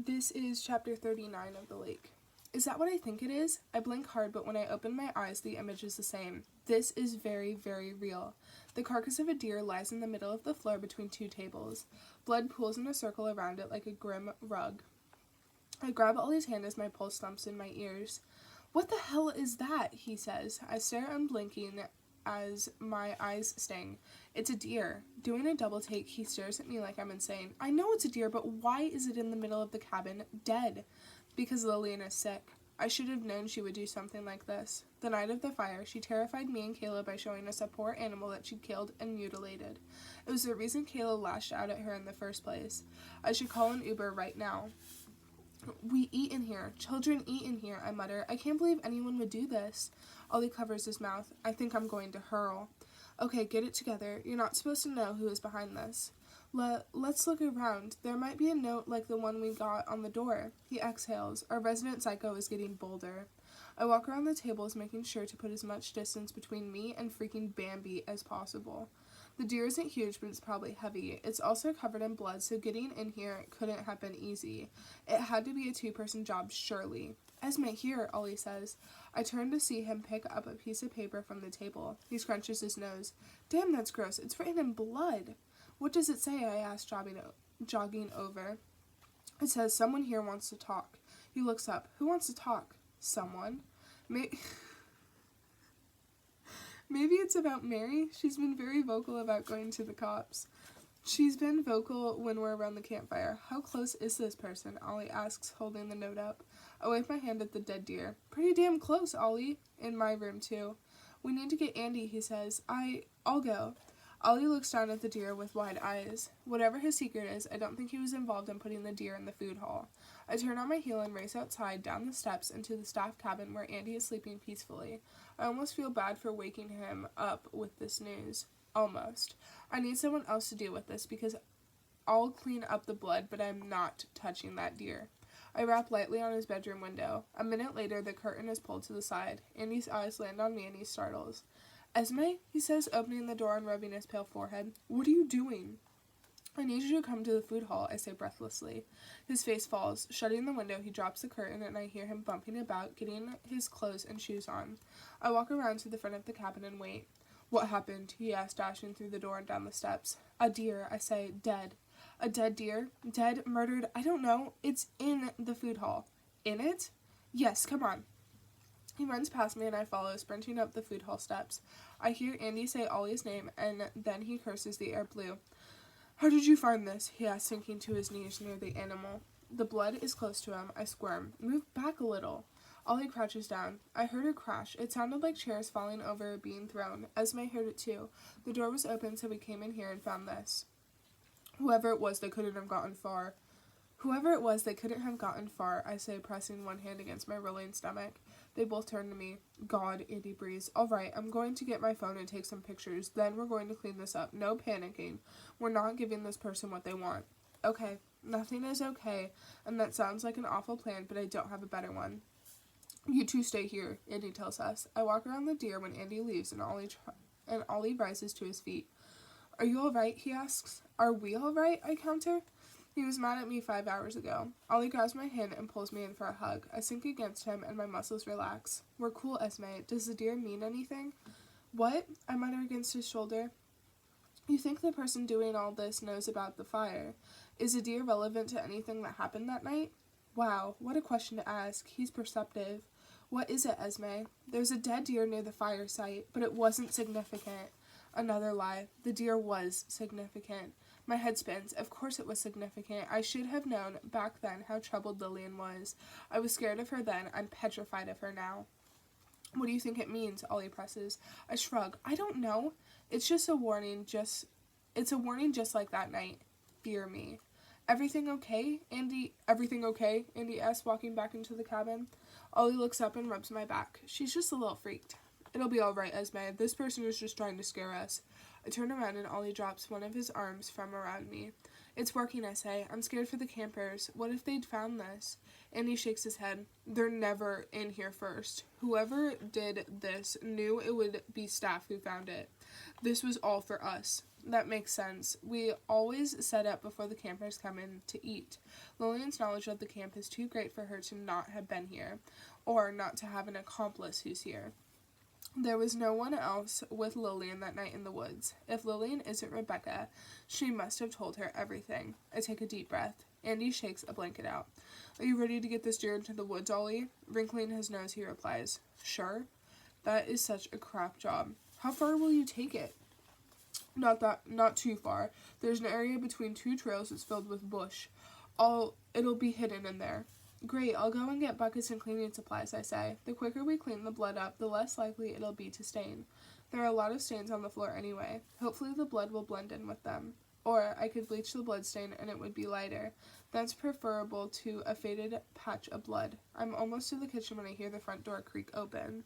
This is chapter 39 of The Lake. Is that what I think it is? I blink hard, but when I open my eyes, the image is the same. This is very, very real. The carcass of a deer lies in the middle of the floor between two tables. Blood pools in a circle around it like a grim rug. I grab Ollie's hand as my pulse thumps in my ears. "What the hell is that?" he says. I stare unblinking as my eyes sting. "It's a deer." Doing a double take, he stares at me like I'm insane. "I know it's a deer, but why is it in the middle of the cabin, dead?" "Because Lillian is sick. I should have known she would do something like this. The night of the fire, she terrified me and Kayla by showing us a poor animal that she'd killed and mutilated. It was the reason Kayla lashed out at her in the first place. I should call an Uber right now." "We eat in here. Children eat in here," I mutter. "I can't believe anyone would do this." Ollie covers his mouth. "I think I'm going to hurl." "Okay, get it together. You're not supposed to know who is behind this." Let's look around. There might be a note like the one we got on the door." He exhales. Our resident psycho is getting bolder. I walk around the tables, making sure to put as much distance between me and freaking Bambi as possible. The deer isn't huge, but it's probably heavy. It's also covered in blood, so getting in here couldn't have been easy. It had to be a two-person job, surely. "Esme, here," Ollie says. I turn to see him pick up a piece of paper from the table. He scrunches his nose. "Damn, that's gross. It's written in blood." "What does it say?" I ask, jogging over. "It says, 'Someone here wants to talk.'" He looks up. "Who wants to talk?" "Someone." Maybe it's about Mary. She's been very vocal about going to the cops. She's been vocal when we're around the campfire. "How close is this person?" Ollie asks, holding the note up. I wave my hand at the dead deer. "Pretty damn close, Ollie." "In my room, too." "We need to get Andy," he says. I'll go." Ollie looks down at the deer with wide eyes. Whatever his secret is, I don't think he was involved in putting the deer in the food hall. I turn on my heel and race outside, down the steps, into the staff cabin where Andy is sleeping peacefully. I almost feel bad for waking him up with this news. Almost. I need someone else to deal with this because I'll clean up the blood, but I'm not touching that deer. I rap lightly on his bedroom window. A minute later, the curtain is pulled to the side. Andy's eyes land on me and he startles. "Esme?" he says, opening the door and rubbing his pale forehead. "What are you doing?" "I need you to come to the food hall," I say breathlessly. His face falls. Shutting the window, he drops the curtain and I hear him bumping about, getting his clothes and shoes on. I walk around to the front of the cabin and wait. "What happened?" he asks, dashing through the door and down the steps. "A deer," I say, "dead." "A dead deer? Dead? Murdered? I don't know. It's in the food hall." "In it?" "Yes, come on." He runs past me and I follow, sprinting up the food hall steps. I hear Andy say Ollie's name and then he curses the air blue. "How did you find this?" he asks, sinking to his knees near the animal. The blood is close to him. I squirm. "Move back a little." Ollie crouches down. I heard a crash. It sounded like chairs falling over or being thrown. Esme heard it too. The door was open, so we came in here and found this. Whoever it was, they couldn't have gotten far." "Whoever it was, they couldn't have gotten far," I say, pressing one hand against my rolling stomach. They both turn to me. "God," Andy breathes. "All right, I'm going to get my phone and take some pictures. Then we're going to clean this up. No panicking. We're not giving this person what they want." "Okay." Nothing is okay, and that sounds like an awful plan, but I don't have a better one. "You two stay here," Andy tells us. I walk around the deer when Andy leaves, and Ollie rises to his feet. "Are you all right?" he asks. "Are we all right?" I counter. He was mad at me 5 hours ago. Ollie grabs my hand and pulls me in for a hug. I sink against him and my muscles relax. "We're cool, Esme. Does the deer mean anything?" "What?" I mutter against his shoulder. "You think the person doing all this knows about the fire? Is a deer relevant to anything that happened that night?" Wow, what a question to ask. He's perceptive. "What is it, Esme?" "There's a dead deer near the fire site, but it wasn't significant." Another lie. The deer was significant. My head spins. Of course it was significant. I should have known back then how troubled Lillian was. I was scared of her then. I'm petrified of her now. "What do you think it means?" Ollie presses. I shrug. "I don't know. It's a warning just like that night. Fear me." "Everything okay, Andy?" "Everything okay?" Andy asks, walking back into the cabin. Ollie looks up and rubs my back. "She's just a little freaked." "It'll be all right, Esme. This person is just trying to scare us." I turn around and Ollie drops one of his arms from around me. It's working, I say. I'm scared for the campers. What if they'd found this? Andy shakes his head. They're never in here first. Whoever did this knew it would be staff who found it. This was all for us. That makes sense. We always set up before the campers come in to eat. Lillian's knowledge of the camp is too great for her to not have been here, or not to have an accomplice who's here. There was no one else with Lillian that night in the woods. If Lillian isn't Rebecca, she must have told her everything. I take a deep breath. Andy shakes a blanket out. Are you ready to get this deer into the woods, Ollie? Wrinkling his nose, he replies, Sure. That is such a crap job. How far will you take it? Not too far. There's an area between two trails that's filled with bush. It'll be hidden in there. Great, I'll go and get buckets and cleaning supplies, I say. The quicker we clean the blood up, the less likely it'll be to stain. There are a lot of stains on the floor anyway. Hopefully the blood will blend in with them. Or I could bleach the blood stain and it would be lighter. That's preferable to a faded patch of blood. I'm almost to the kitchen when I hear the front door creak open.